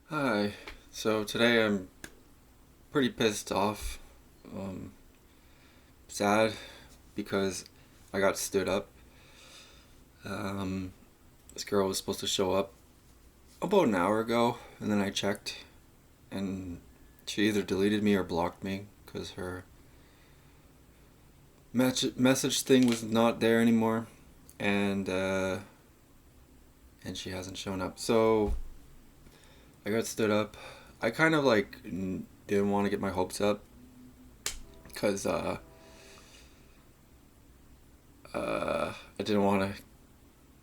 Hi. So today I'm pretty pissed off, um, sad because I got stood up. Um, this girl was supposed to show up about an hour ago, and then I checked, and she either deleted me or blocked me because her message thing was not there anymore, and and she hasn't shown up. So I got stood up. I kind of like didn't want to get my hopes up because I didn't want to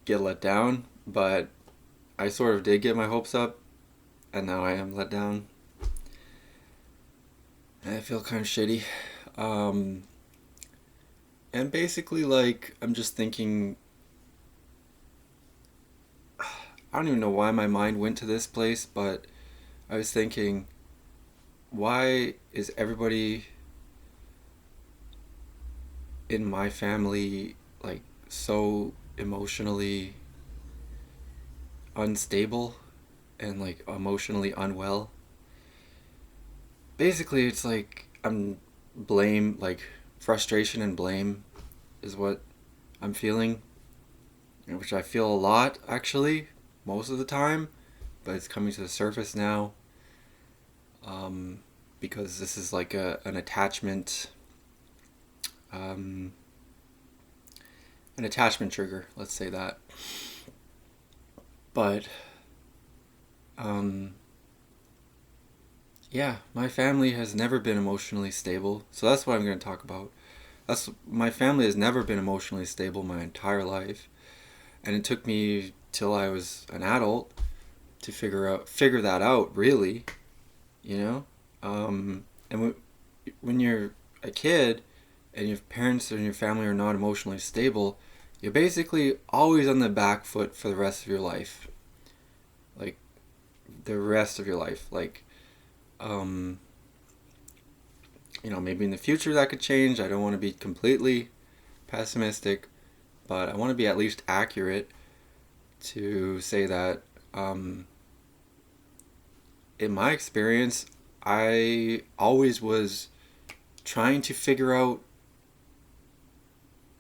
get let down, but I sort of did get my hopes up, and now I am let down. And I feel kind of shitty. Um, and basically, like, I'm just thinking, I don't even know why my mind went to this place, but I was thinking, why is everybody in my family, like, so emotionally unstable and, like, emotionally unwell? Basically, it's like, like, frustration and blame is what I'm feeling, which I feel a lot actually, most of the time, but it's coming to the surface now, um, because this is like an attachment, um, an attachment trigger. Let's say that. But um, yeah, my family has never been emotionally stable, so that's what I'm going to talk about. That's My family has never been emotionally stable my entire life, and it took me till I was an adult to figure that out, really, you know. And when you're a kid and your parents and your family are not emotionally stable, you're basically always on the back foot for the rest of your life, like the rest of your life. Like, um, maybe in the future that could change. I don't want to be completely pessimistic, but I want to be at least accurate to say that, um, in my experience, I always was trying to figure out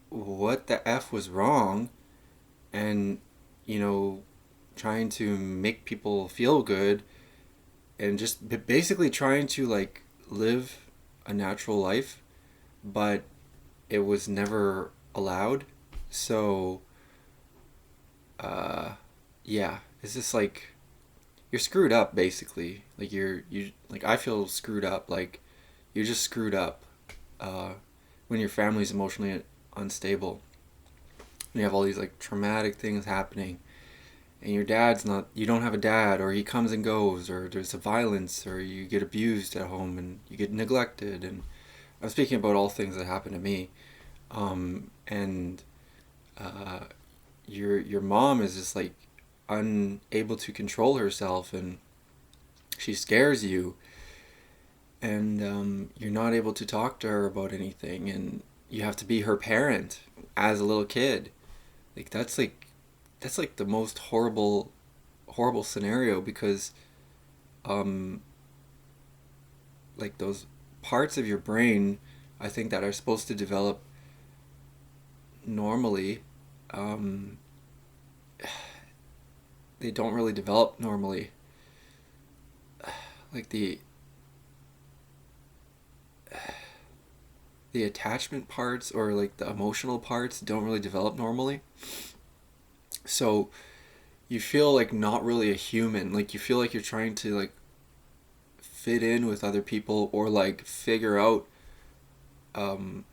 what the F was wrong, and, you know, trying to make people feel good, and just basically trying to, like, live a natural life, but it was never allowed. So, uh, yeah, it's just like you're screwed up basically. Like like I feel screwed up. Like you're just screwed up uh, when your family's emotionally unstable. And you have all these like traumatic things happening, and your dad's not. You don't have a dad, or he comes and goes, or there's a violence, or you get abused at home, and you get neglected. And I'm speaking about all things that happened to me. And uh, your mom is just like unable to control herself, and she scares you, and you're not able to talk to her about anything, and you have to be her parent as a little kid. Like that's like the most horrible scenario, because um like those parts of your brain, I think, that are supposed to develop normally, um they don't really develop normally. Like the attachment parts, or like the emotional parts, don't really develop normally. So you feel like not really a human. Like you feel like you're trying to like fit in with other people, or like figure out um,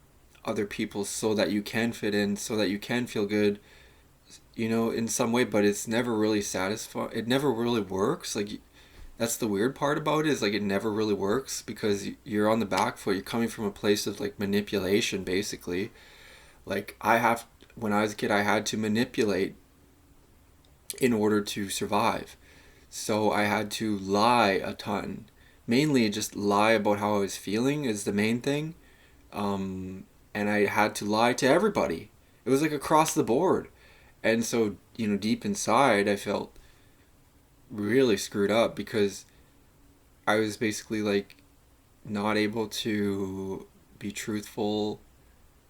other people so that you can fit in, so that you can feel good, in some way. But it's never really satisfying. It never really works. Like that's the weird part about it, is like it never really works, because you're on the back foot. You're coming from a place of like manipulation, basically. Like when I was a kid, I had to manipulate in order to survive. So I had to lie a ton. Mainly just lie about how I was feeling is the main thing. And I had to lie to everybody. It was like across the board. And so, deep inside, I felt really screwed up because I was basically like not able to be truthful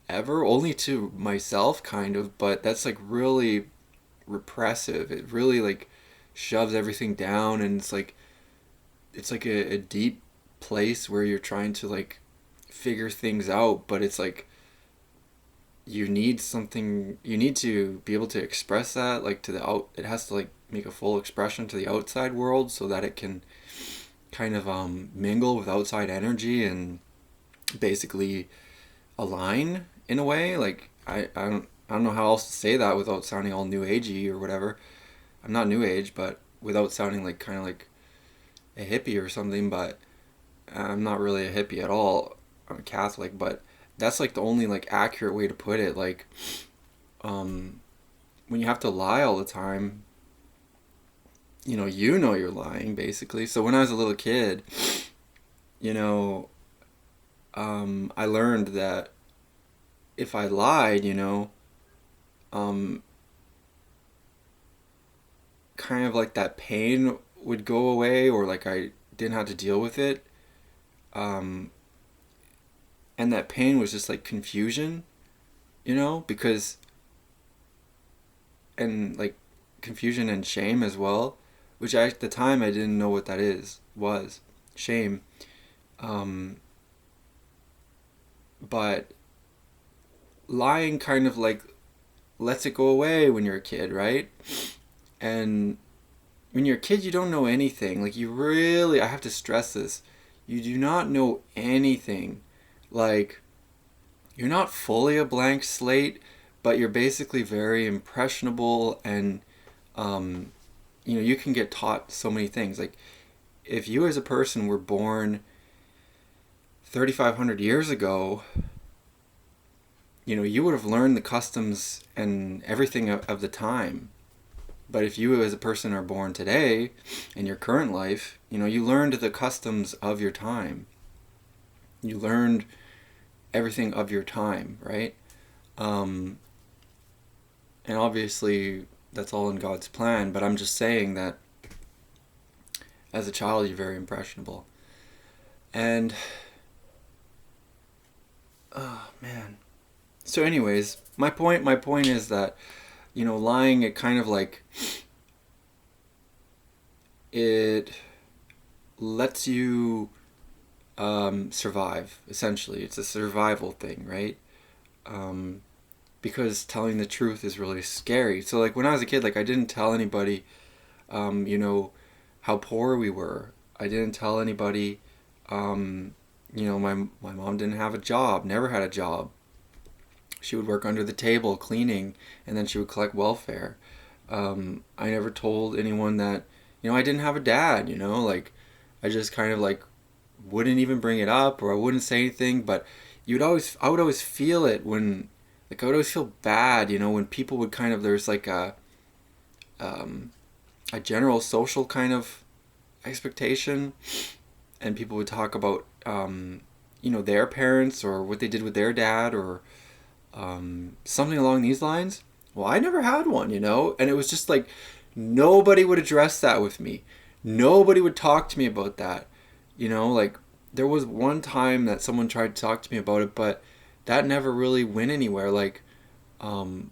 ever, only to myself kind of, but that's like really repressive. It really like shoves everything down, and it's like a deep place where you're trying to like figure things out, but it's like you need to be able to express that like to the out, it has to like make a full expression to the outside world so that it can kind of mingle with outside energy and basically align in a way. Like I don't know how else to say that without sounding all new agey or whatever. I'm not new age, but without sounding like kind of like a hippie or something. But I'm not really a hippie at all. I'm a Catholic, but that's like the only like accurate way to put it. Like um, when you have to lie all the time, you know you're lying basically. So when I was a little kid, you know, I learned that if I lied, um, kind of like that pain would go away, or like I didn't have to deal with it. Um, and that pain was just like confusion, because, and like confusion and shame as well, which at the time I didn't know what that was shame. Um, but lying kind of like lets it go away when you're a kid, right? And when you're a kid, you don't know anything. Like, you really, I have to stress this, you do not know anything. Like, you're not fully a blank slate, but you're basically very impressionable, and, um, you can get taught so many things. Like, if you as a person were born 3,500 years ago, you would have learned the customs and everything of the time. But if you as a person are born today, in your current life, you learned the customs of your time. You learned everything of your time, right? Um, and obviously, that's all in God's plan, but I'm just saying that as a child, you're very impressionable. And, oh man. So anyways, my point is that, lying, it kind of like, it lets you survive, essentially. It's a survival thing, right? Um, because telling the truth is really scary. So like when I was a kid, like I didn't tell anybody, how poor we were. I didn't tell anybody, my mom didn't have a job, never had a job. She would work under the table cleaning, and then she would collect welfare. I never told anyone that, I didn't have a dad, like I just kind of like wouldn't even bring it up, or I wouldn't say anything, but I would always feel it when, like I would always feel bad, when people would kind of, there's like um, a general social kind of expectation, and people would talk about, their parents or what they did with their dad, or something along these lines. Well, I never had one, and it was just like nobody would address that with me. Nobody would talk to me about that. Like there was one time that someone tried to talk to me about it, but that never really went anywhere. Like, my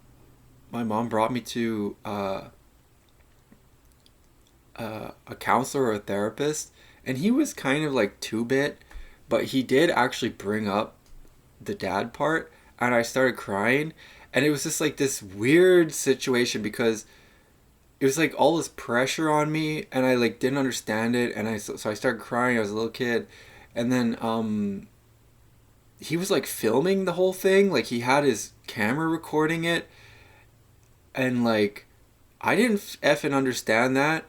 mom brought me to a counselor or a therapist, and he was kind of like two-bit, but he did actually bring up the dad part, and I started crying, and it was just like this weird situation because it was like all this pressure on me, and I like didn't understand it, and so I started crying. I was a little kid, and then he was like filming the whole thing, like he had his camera recording it, and like I didn't effing understand that,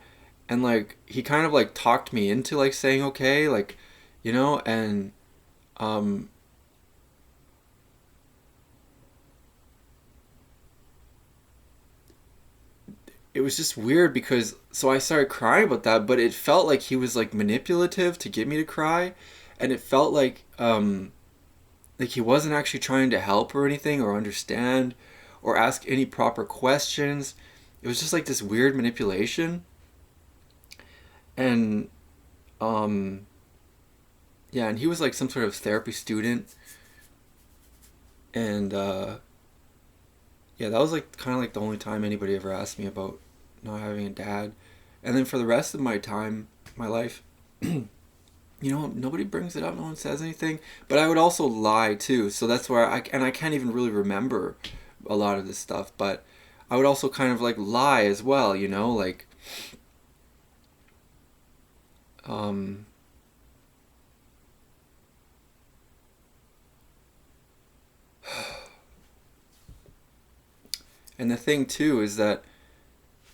and like he kind of like talked me into like saying okay, like, and um it was just weird because so I started crying about that, but it felt like he was like manipulative to get me to cry, and it felt like he wasn't actually trying to help or anything or understand or ask any proper questions. It was just like this weird manipulation. And um yeah, and he was like some sort of therapy student. And yeah, that was like kind of like the only time anybody ever asked me about not having a dad. And then for the rest of my time, my life, nobody brings it up, no one says anything. But I would also lie too, so that's where I can't even really remember a lot of this stuff. But I would also kind of like lie as well, like um, and the thing too is that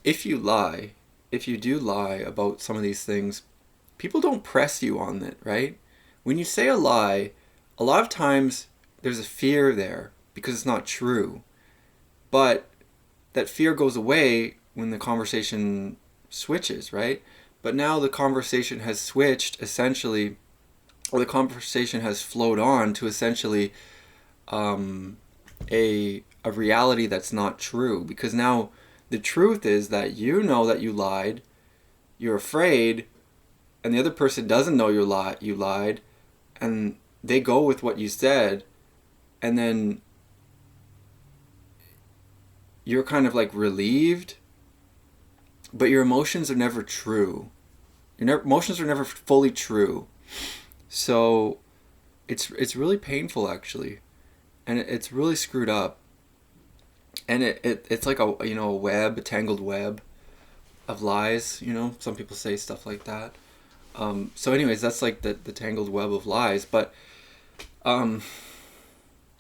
if you lie, if you do lie about some of these things, people don't press you on it, right? When you say a lie, a lot of times there's a fear there because it's not true. But that fear goes away when the conversation switches, right? But now the conversation has switched essentially, or the conversation has flowed on to essentially um, a reality that's not true. Because now the truth is that you know that you lied, you're afraid, and the other person doesn't know you lied, and they go with what you said, and then you're kind of like relieved, but your emotions are never true. Emotions are never fully true. So it's really painful actually, and it's really screwed up. And it's like a tangled web of lies. Some people say stuff like that. So anyways, that's like the tangled web of lies. But um,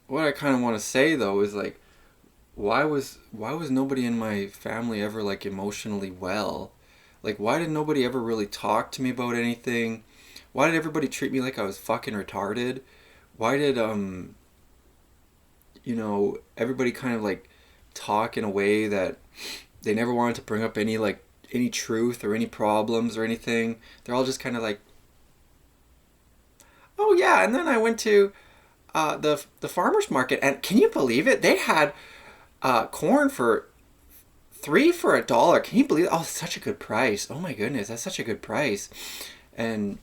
what I kind of want to say though is like, why was nobody in my family ever like emotionally well? Like, why did nobody ever really talk to me about anything? Why did everybody treat me like I was fucking retarded? Why did everybody kind of like talk in a way that they never wanted to bring up any truth or any problems or anything? They're all just kind of like, oh yeah, and then I went to the farmers market, and can you believe it? They had corn for 3 for $1. Can you believe it? Oh, such a good price. Oh my goodness, that's such a good price. And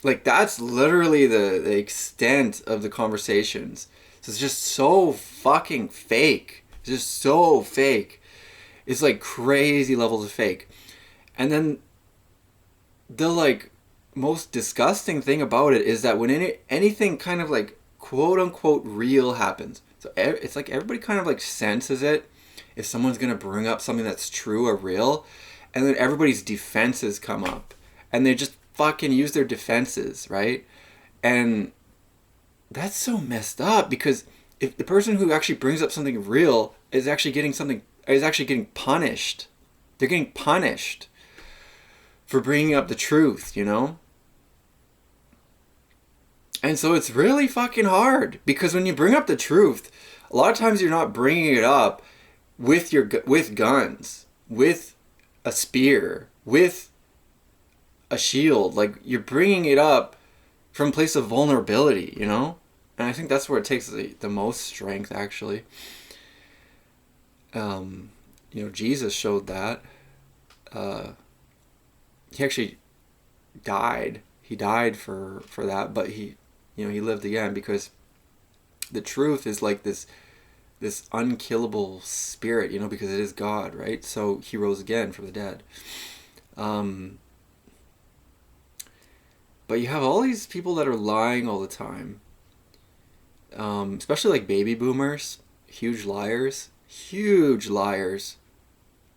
like that's literally the extent of the conversations. So it's just so fucking fake. It's just so fake. It's like crazy levels of fake. And then the like most disgusting thing about it is that when anything kind of like quote unquote real happens, so it's like everybody kind of like senses it if someone's gonna bring up something that's true or real, and then everybody's defenses come up, and they just fucking use their defenses, right? And that's so messed up because if the person who actually brings up something real is actually getting punished, they're getting punished for bringing up the truth. And so it's really fucking hard because when you bring up the truth, a lot of times you're not bringing it up with guns, with a spear, with a shield. Like you're bringing it up from a place of vulnerability. And I think that's where it takes the most strength actually. Jesus showed that. He actually died. He died for that, but he lived again because the truth is like this unkillable spirit, because it is God, right? So he rose again from the dead. But you have all these people that are lying all the time, especially like baby boomers, huge liars,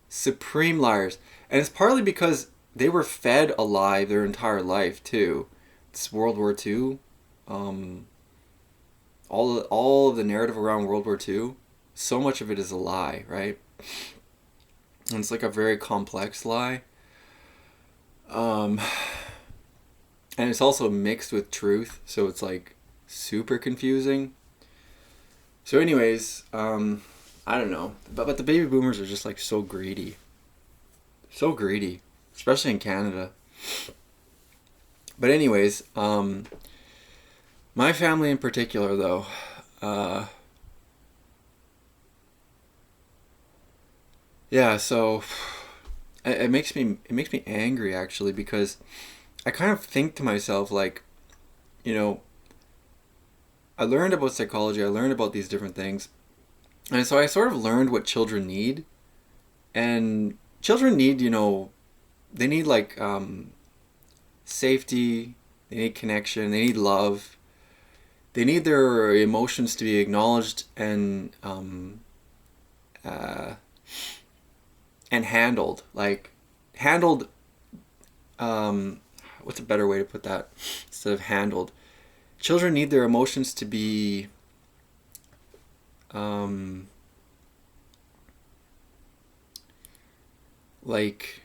supreme liars. And it's partly because they were fed a lie their entire life too. It's World War II. All of the narrative around World War II, so much of it is a lie, right? And it's like a very complex lie. And it's also mixed with truth, so it's like super confusing. So anyways, I don't know. But the baby boomers are just like so greedy. So greedy. Especially in Canada. But anyways, my family in particular though, yeah, so it makes me angry actually, because I kind of think to myself like, you know, I learned about psychology, I learned about these different things, and so I sort of learned what children need. And children need, they need like safety, they need connection, they need love, they need their emotions to be acknowledged uh, and handled. Like handled. Um, what's a better way to put that instead of handled? Children need their emotions to be um, like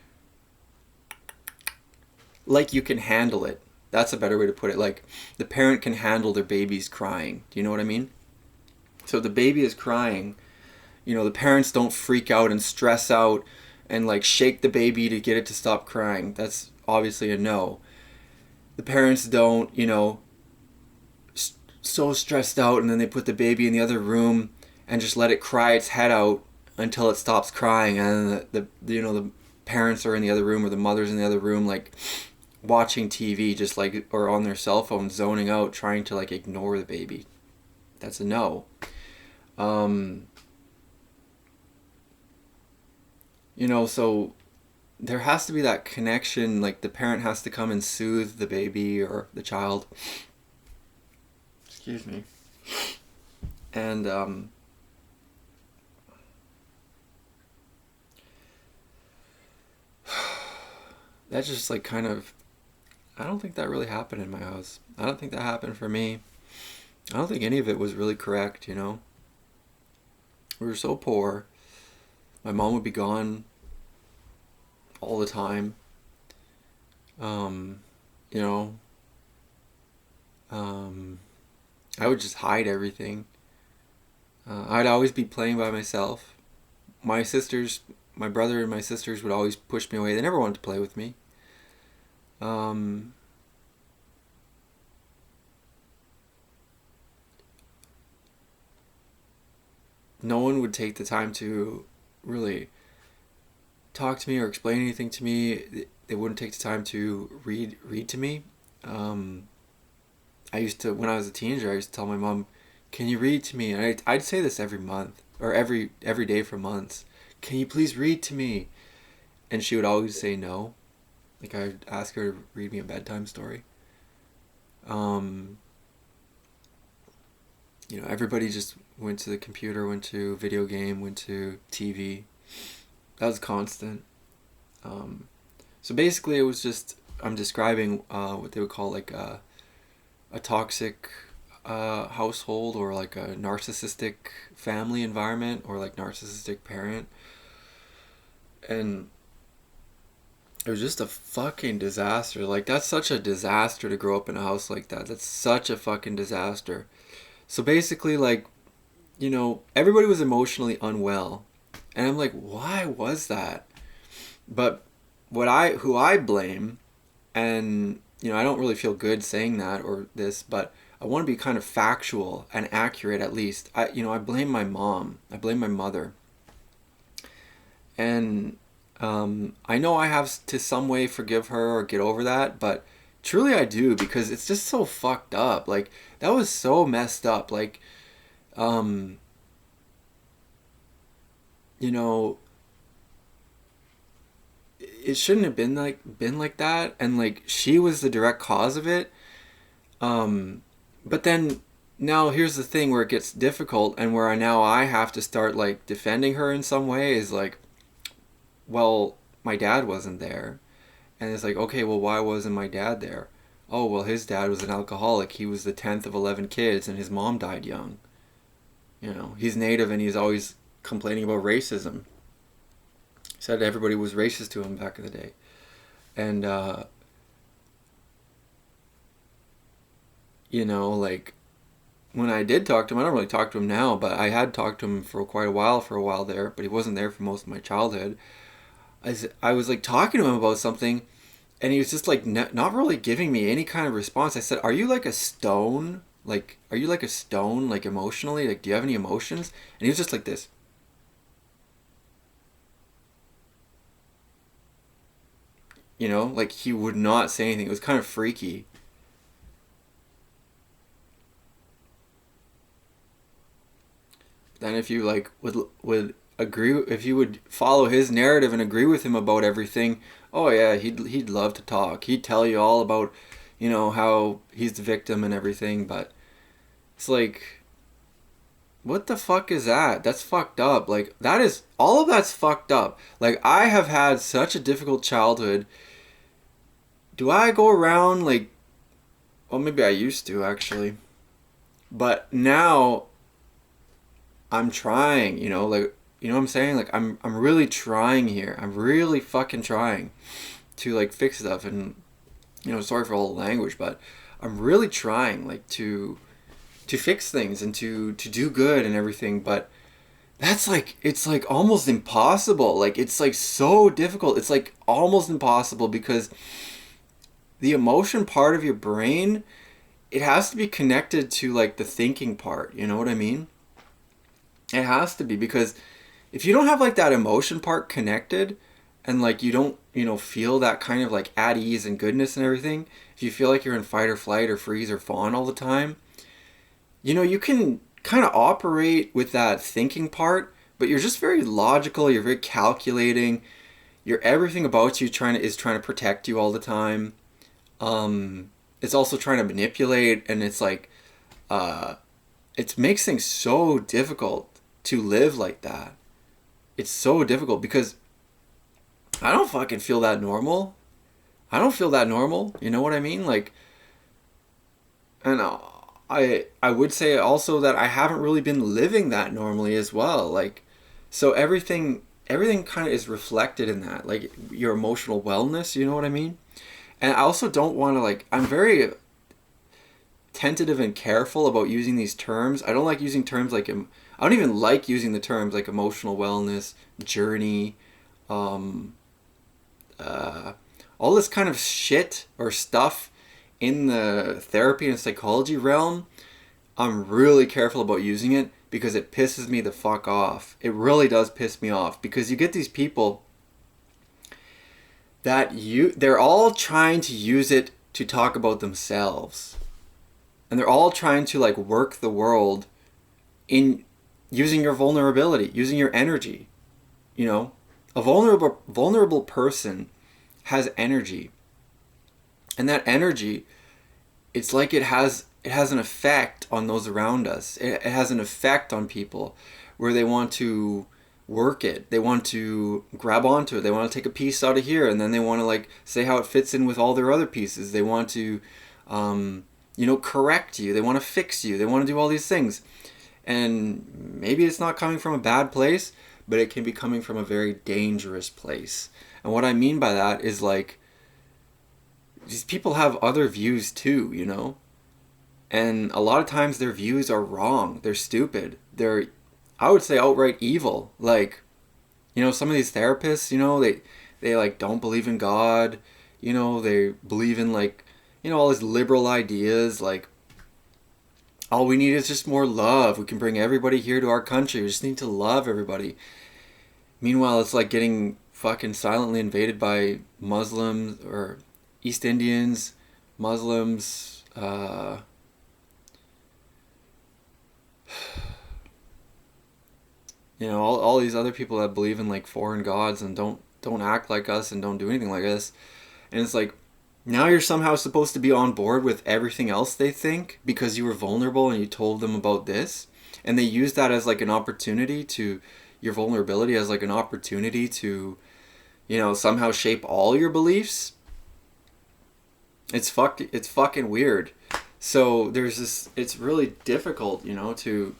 you can handle it. That's a better way to put it. Like the parent can handle their baby's crying. Do you know what I mean? So the baby is crying. The parents don't freak out and stress out and like shake the baby to get it to stop crying. That's obviously a no. The parents don't, so stressed out and then they put the baby in the other room and just let it cry its head out until it stops crying, and the parents are in the other room, or the mother's in the other room like watching TV, just like, or on their cell phone zoning out trying to like ignore the baby. That's a no. So there has to be that connection, like the parent has to come and soothe the baby or the child. Excuse me. And that's just like kind of, I don't think that really happened in my house. I don't think that happened for me. I don't think any of it was really correct, We were so poor. My mom would be gone all the time. You know, I would just hide everything. I'd always be playing by myself. My sisters, my brother and my sisters would always push me away. They never wanted to play with me. Um, no one would take the time to really talk to me or explain anything to me. They wouldn't take the time to read to me. Um, I used to, when I was a teenager, I used to tell my mom, "Can you read to me?" And I'd say this every month or every day for months. "Can you please read to me?" And she would always say no. Like I'd ask her to read me a bedtime story. Um, Everybody just went to the computer, went to video game, went to TV. That was constant. Um, so basically, it was just, I'm describing what they would call like a toxic household, or like a narcissistic family environment, or like narcissistic parent. And it was just a fucking disaster. Like, that's such a disaster to grow up in a house like that. That's such a fucking disaster. So basically, like, everybody was emotionally unwell. And I'm like, why was that? But who I blame, and, I don't really feel good saying that or this, but I want to be kind of factual and accurate at least. I blame my mom. I blame my mother. And I know I have to some way forgive her or get over that, but truly I do, because it's just so fucked up. Like, that was so messed up. Like, um, you know, it shouldn't have been like that, and like she was the direct cause of it. But then now here's the thing where it gets difficult, and where I have to start like defending her in some way, is like, well, my dad wasn't there. And it's like, okay, well, why wasn't my dad there? Oh, well, his dad was an alcoholic. He was the 10th of 11 kids, and his mom died young. He's Native, and he's always complaining about racism. He said everybody was racist to him back in the day. And, like, when I did talk to him, I don't really talk to him now, but I had talked to him for quite a while there, but he wasn't there for most of my childhood. I was like talking to him about something, and he was just like not really giving me any kind of response. I said, "Are you like a stone? Like, are you like a stone, like emotionally? Like, do you have any emotions?" And he was just like this. You know, like he would not say anything. It was kind of freaky. Then if you like would agree, if you would follow his narrative and agree with him about everything, oh yeah, he'd love to talk. He'd tell you all about, you know, how he's the victim and everything, but it's like, what the fuck is that? That's fucked up. Like, that is, all of that's fucked up. Like, I have had such a difficult childhood. Do I go around, like, well, maybe I used to, actually. But now, I'm trying, you know, like, you know what I'm saying? Like, I'm really trying here. I'm really fucking trying to, like, fix stuff. And, you know, sorry for all the language, but I'm really trying, like, to fix things and to do good and everything, but that's like, it's like almost impossible. Like, it's like so difficult. It's like almost impossible because the emotion part of your brain, it has to be connected to like the thinking part, you know what I mean? It has to be, because if you don't have like that emotion part connected, and like you don't, you know, feel that kind of like at ease and goodness and everything, if you feel like you're in fight or flight or freeze or fawn all the time, you know, you can kind of operate with that thinking part, but you're just very logical, you're very calculating, you're, everything about you trying to protect you all the time. It's also trying to manipulate, and it's like, uh, it makes things so difficult to live like that. It's so difficult because I don't fucking feel that normal. I don't feel that normal. You know what I mean? Like, and I would say also that I haven't really been living that normally as well. Like, so everything kind of is reflected in that, like your emotional wellness. You know what I mean? And I also don't want to, like, I'm very tentative and careful about using these terms. I don't like using terms like I don't even like using the terms like emotional wellness, journey, um, uh, all this kind of shit or stuff in the therapy and psychology realm. I'm really careful about using it because it pisses me the fuck off. It really does piss me off, because you get these people that they're all trying to use it to talk about themselves. And they're all trying to like work the world in using your vulnerability, using your energy. You know, a vulnerable person has energy. And that energy, it's like it has an effect on those around us. It has an effect on people where they want to work it. They want to grab onto it. They want to take a piece out of here, and then they want to like say how it fits in with all their other pieces. They want to, you know, correct you. They want to fix you. They want to do all these things. And maybe it's not coming from a bad place, but it can be coming from a very dangerous place. And what I mean by that is like, these people have other views too, you know? And a lot of times their views are wrong. They're stupid. They're, I would say, outright evil. Like, you know, some of these therapists, you know, they like don't believe in God. You know, they believe in like, you know, all these liberal ideas like, all we need is just more love. We can bring everybody here to our country. We just need to love everybody. Meanwhile, it's like getting fucking silently invaded by Muslims or East Indians, Muslims, you know, all these other people that believe in like foreign gods and don't act like us and don't do anything like us. And it's like, now you're somehow supposed to be on board with everything else they think because you were vulnerable and you told them about this. And they use that as like an opportunity to, your vulnerability as like an opportunity to, you know, somehow shape all your beliefs. It's fucking weird. So there's this, it's really difficult, you know, to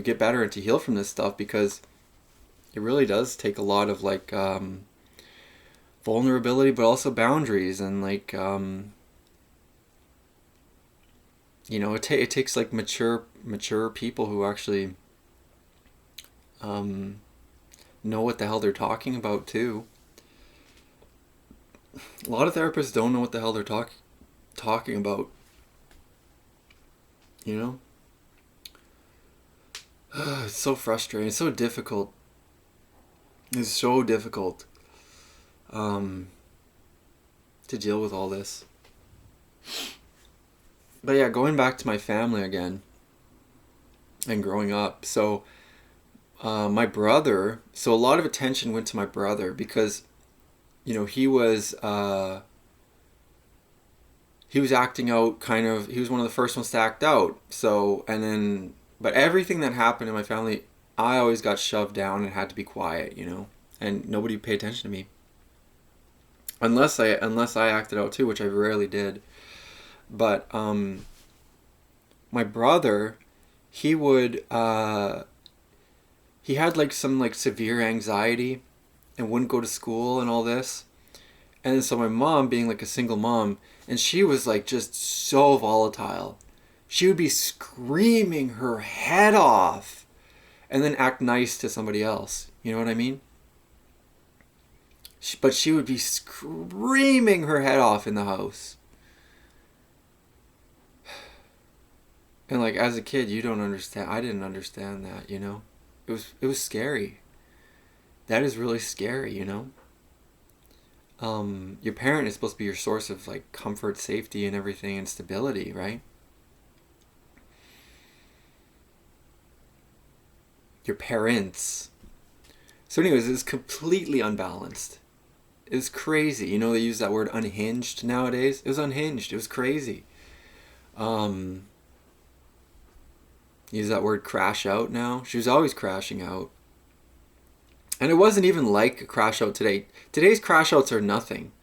get better and to heal from this stuff, because it really does take a lot of like vulnerability, but also boundaries, and like you know, it takes like mature people who actually know what the hell they're talking about too. A lot of therapists don't know what the hell they're talking about, you know. It's so frustrating. It's so difficult. It's so difficult. Um, to deal with all this. But yeah, going back to my family again and growing up. So my brother, so a lot of attention went to my brother because, you know, he was acting out kind of, he was one of the first ones to act out. So, and then, but everything that happened in my family, I always got shoved down and had to be quiet, you know, and nobody paid attention to me. Unless I acted out too, which I rarely did. But my brother, he would he had like some like severe anxiety and wouldn't go to school and all this. And so my mom, being like a single mom, and she was like just so volatile. She would be screaming her head off and then act nice to somebody else. You know what I mean? But she would be screaming her head off in the house. And like as a kid, you don't understand. I didn't understand that, you know? It was scary. That is really scary, you know? Your parent is supposed to be your source of like comfort, safety, and everything, and stability, right? Your parents. So anyways, it's completely unbalanced. It was crazy. You know, they use that word unhinged nowadays. It was unhinged. It was crazy. Um, use that word crash out now. She was always crashing out. And it wasn't even like a crash out today. Today's crash outs are nothing.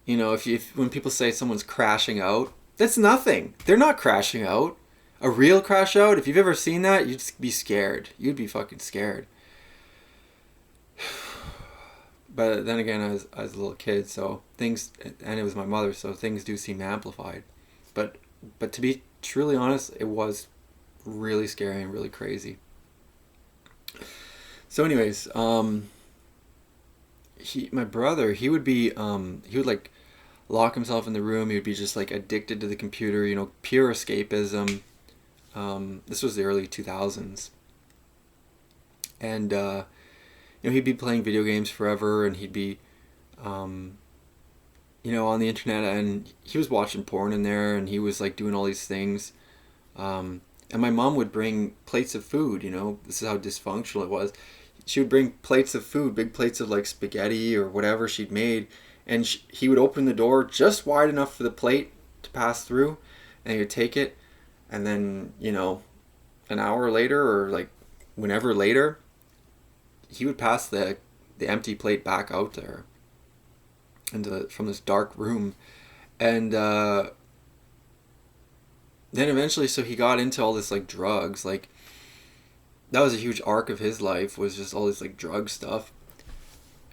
You know, when people say someone's crashing out, that's nothing. They're not crashing out. A real crash out, if you've ever seen that, you'd be scared. You'd be fucking scared. But then again, I was a little kid, so things, and it was my mother, so things do seem amplified. But to be truly honest, it was really scary and really crazy. So anyways, my brother, he would like lock himself in the room. He would be just like addicted to the computer, you know, pure escapism. This was the early 2000s. And, you know, he'd be playing video games forever, and he'd be, you know, on the internet, and he was watching porn in there, and he was like doing all these things. And my mom would bring plates of food, you know, this is how dysfunctional it was. She would bring plates of food, big plates of like spaghetti or whatever she'd made, and he would open the door just wide enough for the plate to pass through, and he would take it, and then, you know, an hour later or like whenever later, he would pass the empty plate back out there from this dark room. And then eventually, so he got into all this like drugs. Like that was a huge arc of his life, was just all this like drug stuff.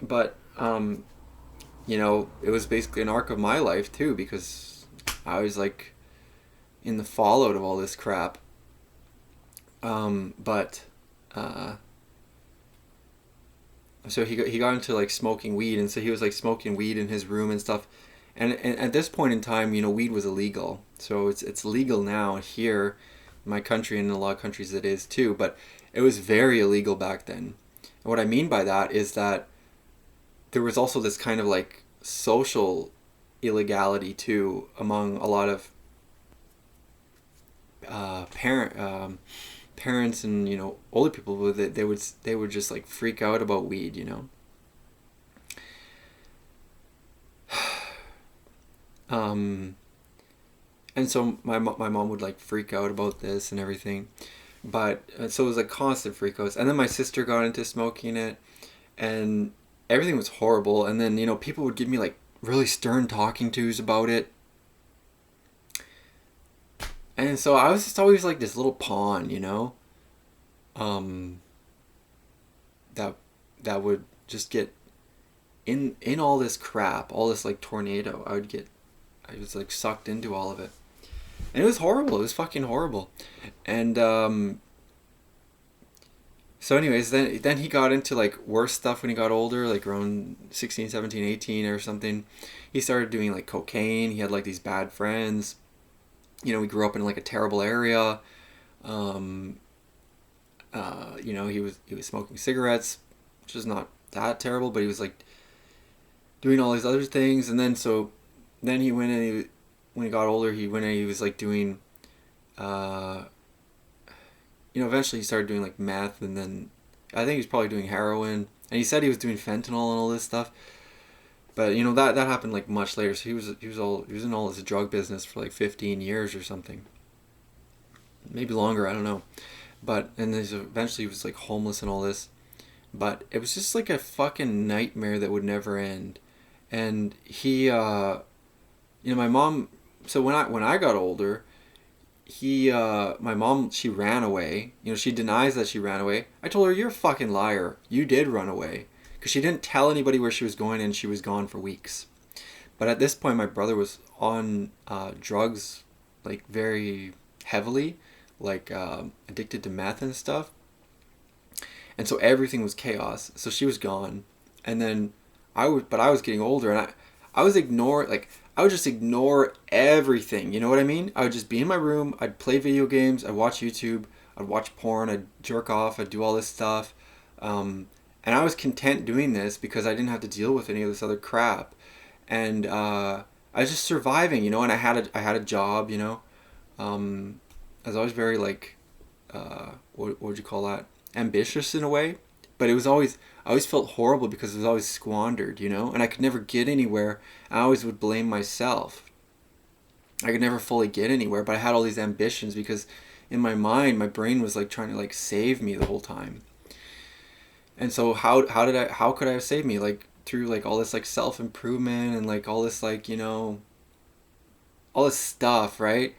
But you know, it was basically an arc of my life too, because I was like in the fallout of all this crap. But so he got into like smoking weed, and so he was like smoking weed in his room and stuff. And at this point in time, you know, weed was illegal. So it's legal now here in my country, and in a lot of countries it is too, but it was very illegal back then. And what I mean by that is that there was also this kind of like social illegality too among a lot of parents and, you know, older people. They would just like freak out about weed, you know. And so my mom would like freak out about this and everything, but so it was like constant freakouts. And then my sister got into smoking it, and everything was horrible. And then, you know, people would give me like really stern talking tos about it, and so I was just always like this little pawn, you know, that would just get in all this crap, all this like tornado. I was like sucked into all of it. And it was horrible. It was fucking horrible. And so anyways, then he got into like worse stuff when he got older, like around 16, 17, 18 or something. He started doing like cocaine. He had like these bad friends. You know, we grew up in like a terrible area. You know, he was smoking cigarettes, which is not that terrible, but he was like doing all these other things, and then then he went and when he got older, he went and he was like doing, uh, eventually he started doing like meth, and then I think he was probably doing heroin, and he said he was doing fentanyl and all this stuff. But that happened like much later. So he was in all this drug business for like 15 years or something, maybe longer. I don't know. But and then eventually he was like homeless and all this. But it was just like a fucking nightmare that would never end. And my mom. So when I got older, my mom, she ran away. She denies that she ran away. I told her, you're a fucking liar. You did run away. Because she didn't tell anybody where she was going, and she was gone for weeks. But at this point, my brother was on drugs, like very heavily, like addicted to meth and stuff. And so everything was chaos. So she was gone. And then I was getting older, and I was I would just ignore everything. You know what I mean? I would just be in my room. I'd play video games. I'd watch YouTube. I'd watch porn. I'd jerk off. I'd do all this stuff. And I was content doing this because I didn't have to deal with any of this other crap. And I was just surviving, and I had a job, I was always very like, what would you call that? Ambitious in a way. But I always felt horrible because it was always squandered, and I could never get anywhere. I always would blame myself. I could never fully get anywhere, but I had all these ambitions because in my mind, my brain was like trying to like save me the whole time. And so how could I have saved me? Like through like all this like self-improvement and like all this like, all this stuff, right?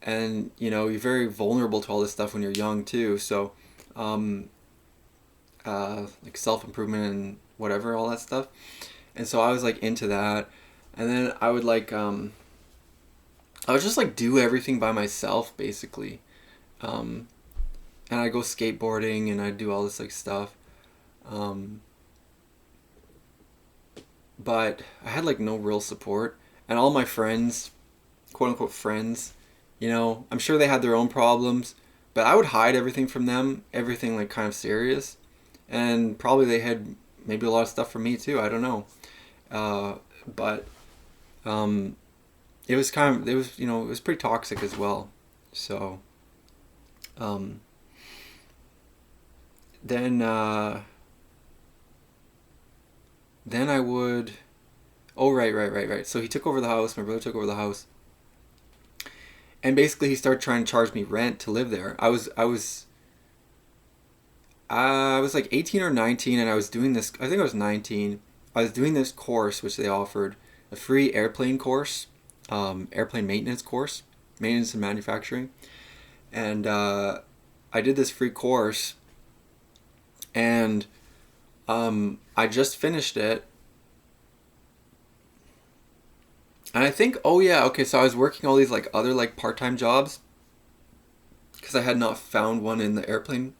And you're very vulnerable to all this stuff when you're young too. So like self-improvement and whatever, all that stuff. And so I was like into that. And then I would like I would just like do everything by myself basically. And I'd go skateboarding and I'd do all this like stuff. But I had like no real support, and all my friends, quote unquote friends, I'm sure they had their own problems, but I would hide everything from them, everything like kind of serious, and probably they had maybe a lot of stuff from me too. I don't know, but it was it was pretty toxic as well. So then. Then I would. Oh, right. So he took over the house. My brother took over the house, and basically he started trying to charge me rent to live there. I was like 18 or 19, and I was doing this. I think I was 19. I was doing this course which they offered, a free airplane course, airplane maintenance course, maintenance and manufacturing, and I did this free course, and I just finished it. And I think, oh yeah, okay, so I was working all these like other like part-time jobs because I had not found one in the airplane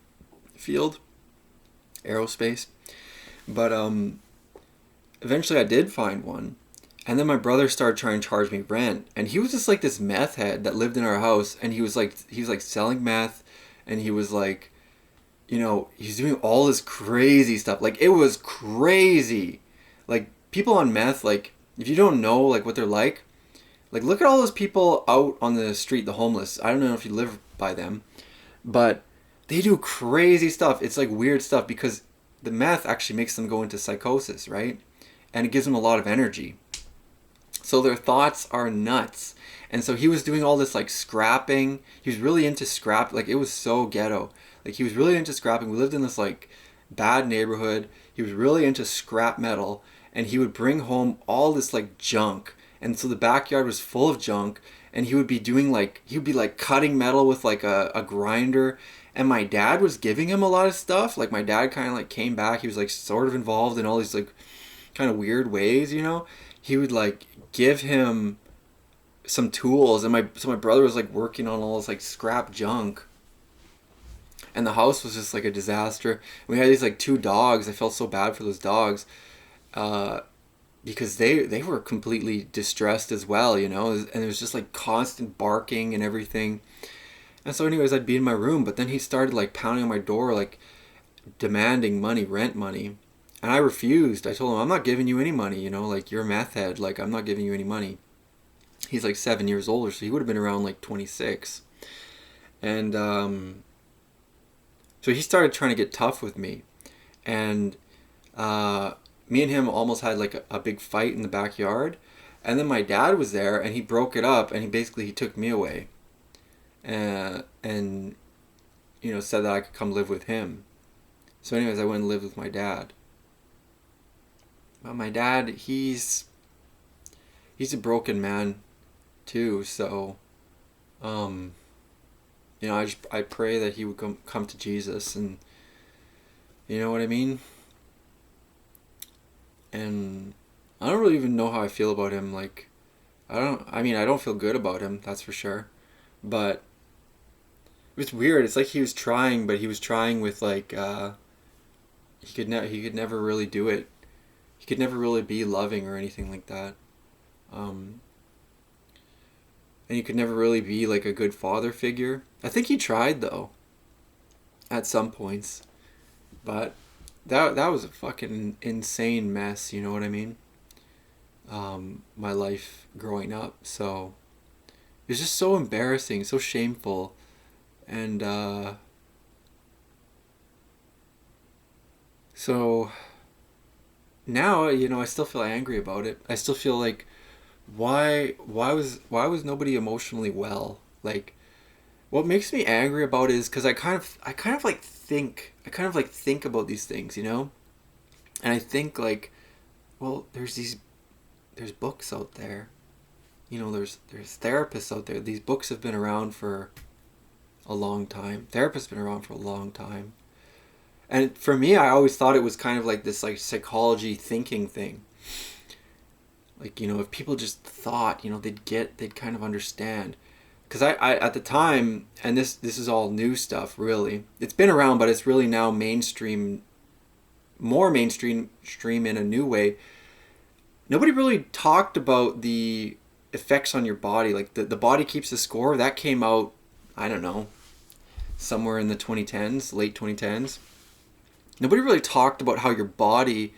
field, aerospace. But eventually I did find one. And then my brother started trying to charge me rent, and he was just like this meth head that lived in our house, and he was like selling meth, and he was like, he's doing all this crazy stuff. Like, it was crazy. Like, people on meth, like, if you don't know, like, what they're like, look at all those people out on the street, the homeless. I don't know if you live by them, but they do crazy stuff. It's, like, weird stuff because the meth actually makes them go into psychosis, right? And it gives them a lot of energy. So their thoughts are nuts. And so he was doing all this, like, scrapping. He was really into scrap. Like, it was so ghetto. Like, he was really into scrapping. We lived in this, like, bad neighborhood. He was really into scrap metal. And he would bring home all this, like, junk. And so the backyard was full of junk. And he would be doing, like, cutting metal with, like, a grinder. And my dad was giving him a lot of stuff. Like, my dad kind of, like, came back. He was, like, sort of involved in all these, like, kind of weird ways, He would, like, give him some tools. And my brother was, like, working on all this, like, scrap junk. And the house was just like a disaster. We had these like 2 dogs. I felt so bad for those dogs, because they were completely distressed as well, and it was just like constant barking and everything. And so, anyways, I'd be in my room, but then he started like pounding on my door, like demanding money, rent money, And I refused. I told him, I'm not giving you any money, like you're a meth head. Like, I'm not giving you any money. He's like 7 years older, so he would have been around like 26. And so he started trying to get tough with me. And me and him almost had like a big fight in the backyard. And then my dad was there and he broke it up and he took me away. And said that I could come live with him. So anyways, I went and lived with my dad. But my dad, he's a broken man too, so I pray that he would come to Jesus, and you know what I mean? And I don't really even know how I feel about him. Like, I don't feel good about him, that's for sure. But it's weird. It's like he was trying, but he was trying with like he could never really do it. He could never really be loving or anything like that. And he could never really be like a good father figure. I think he tried though, at some points, but that was a fucking insane mess. You know what I mean? My life growing up, so it was just so embarrassing, so shameful, and so now I still feel angry about it. I still feel like why was nobody emotionally well? Like, what makes me angry about it is because I kind of like think about these things, and I think like, well, there's books out there, there's therapists out there. These books have been around for a long time. Therapists have been around for a long time, and for me, I always thought it was kind of like this like psychology thinking thing. Like, if people just thought, they'd kind of understand. Because I at the time, and this is all new stuff, really. It's been around, but it's really now more mainstream in a new way. Nobody really talked about the effects on your body. Like, the body keeps the score. That came out, I don't know, somewhere in the 2010s, late 2010s. Nobody really talked about how your body,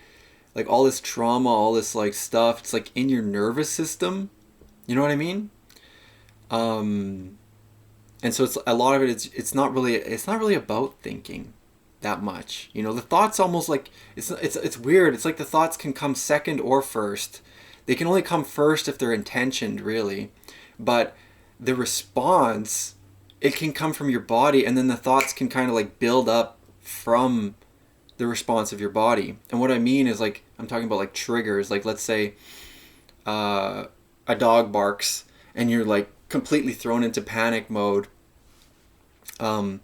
like all this trauma, all this like stuff, it's like in your nervous system. You know what I mean? And so it's a lot of it. It's not really about thinking that much. The thoughts almost like it's weird. It's like the thoughts can come second or first. They can only come first if they're intentioned, really. But the response, it can come from your body, and then the thoughts can kind of like build up from the response of your body. And what I mean is, like, I'm talking about like triggers. Like, let's say a dog barks and you're like completely thrown into panic mode, and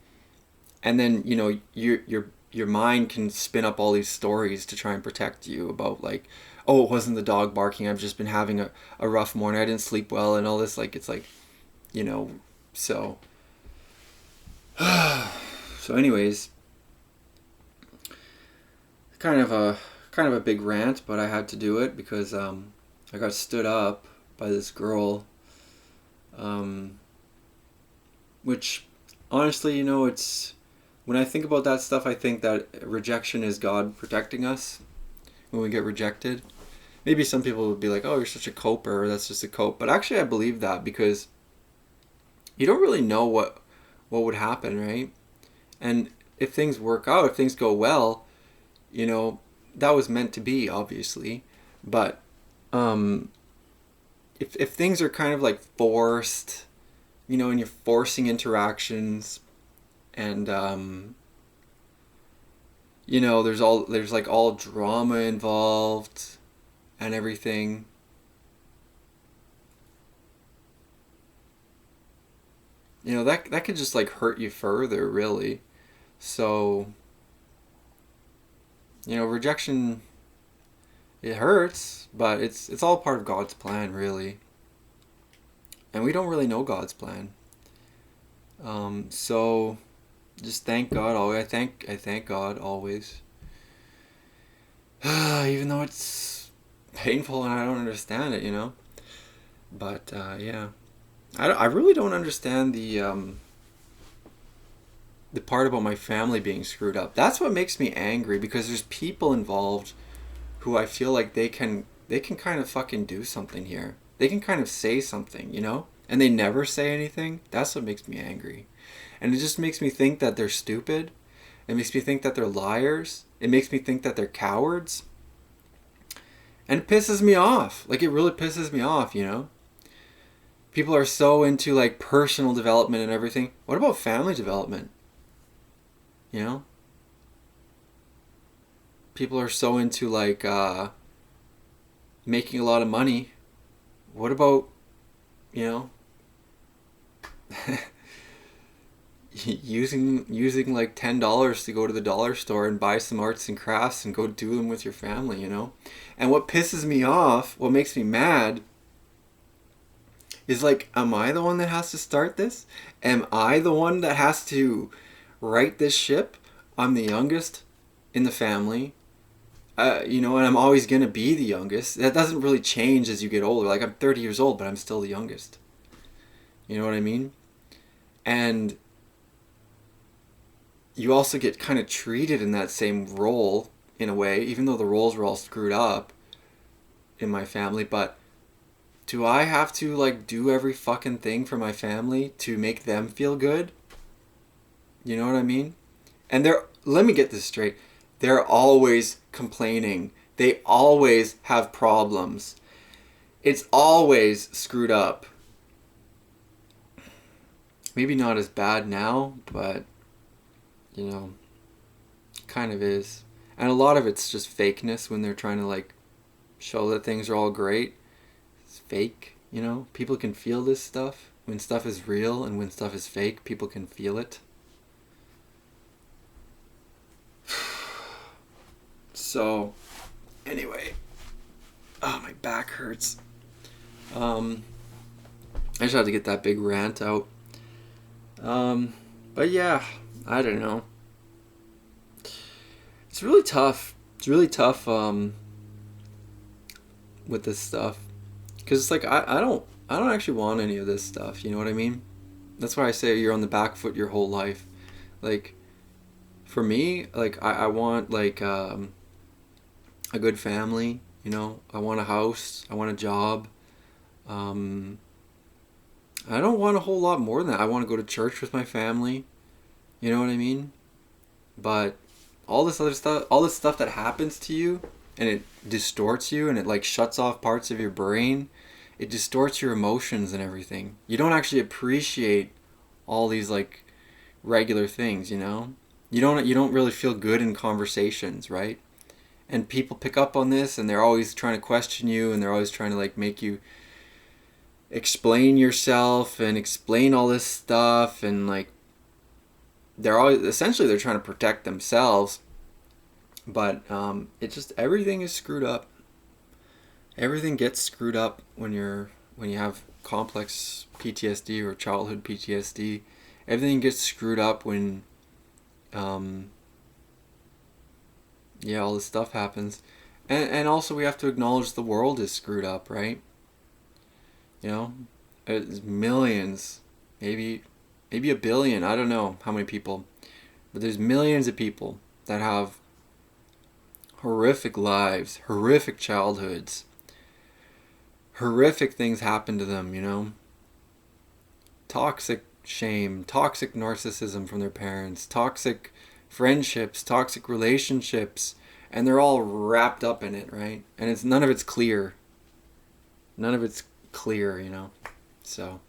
then your mind can spin up all these stories to try and protect you about, like, oh, it wasn't the dog barking, I've just been having a rough morning, I didn't sleep well, and all this. Like, it's like, so so anyways, kind of a big rant, but I had to do it because I got stood up by this girl, which honestly, it's, when I think about that stuff, I think that rejection is God protecting us when we get rejected. Maybe some people would be like, oh, you're such a coper, or that's just a cope. But actually I believe that, because you don't really know what would happen, right? And if things work out, if things go well, that was meant to be, obviously. But if things are kind of like forced, and you're forcing interactions, and there's like all drama involved and everything, that could just like hurt you further, really. So rejection, it hurts, but it's all part of God's plan, really. And we don't really know God's plan. So just thank God always. I thank God always. Even though it's painful and I don't understand it, But yeah. I really don't understand the part about my family being screwed up. That's what makes me angry, because there's people involved who I feel like they can kind of fucking do something here. They can kind of say something, you know? And they never say anything. That's what makes me angry. And it just makes me think that they're stupid. It makes me think that they're liars. It makes me think that they're cowards. And it pisses me off. Like, it really pisses me off, you know? People are so into, like, personal development and everything. What about family development? You know? People are so into, like, making a lot of money. What about, you know, using like $10 to go to the dollar store and buy some arts and crafts and go do them with your family, you know? And what pisses me off, what makes me mad, is like, am I the one that has to start this? Am I the one that has to right this ship? I'm the youngest in the family. You know, and I'm always going to be the youngest. That doesn't really change as you get older. Like, I'm 30 years old, but I'm still the youngest. You know what I mean? And you also get kind of treated in that same role, in a way, even though the roles were all screwed up in my family. But do I have to, like, do every fucking thing for my family to make them feel good? You know what I mean? And let me get this straight. They're always complaining. They always have problems. It's always screwed up. Maybe not as bad now, but, you know, kind of is. And a lot of it's just fakeness when they're trying to, like, show that things are all great. It's fake, you know? People can feel this stuff. When stuff is real and when stuff is fake, people can feel it. So, anyway, my back hurts. I just had to get that big rant out. But yeah, I don't know. It's really tough. It's really tough, with this stuff. Because it's like, I don't actually want any of this stuff, you know what I mean? That's why I say you're on the back foot your whole life. Like, for me, like, I want, like, a good family, you know? I want a house. I want a job. I don't want a whole lot more than that. I want to go to church with my family. You know what I mean? But all this other stuff, all this stuff that happens to you, and it distorts you, and it, like, shuts off parts of your brain. It distorts your emotions and everything. You don't actually appreciate all these, like, regular things, you know? You don't really feel good in conversations, right? And people pick up on this, and they're always trying to question you, and they're always trying to, like, make you explain yourself and explain all this stuff, and, like, they're trying to protect themselves. But it just, everything is screwed up. Everything gets screwed up when you have complex PTSD or childhood PTSD. Everything gets screwed up when all this stuff happens. And also we have to acknowledge the world is screwed up, right? You know, there's millions, maybe a billion, I don't know how many people, but there's millions of people that have horrific lives, horrific childhoods, horrific things happen to them, you know? Toxic shame, toxic narcissism from their parents, toxic friendships, toxic relationships, and they're all wrapped up in it, right? And none of it's clear. None of it's clear, you know? So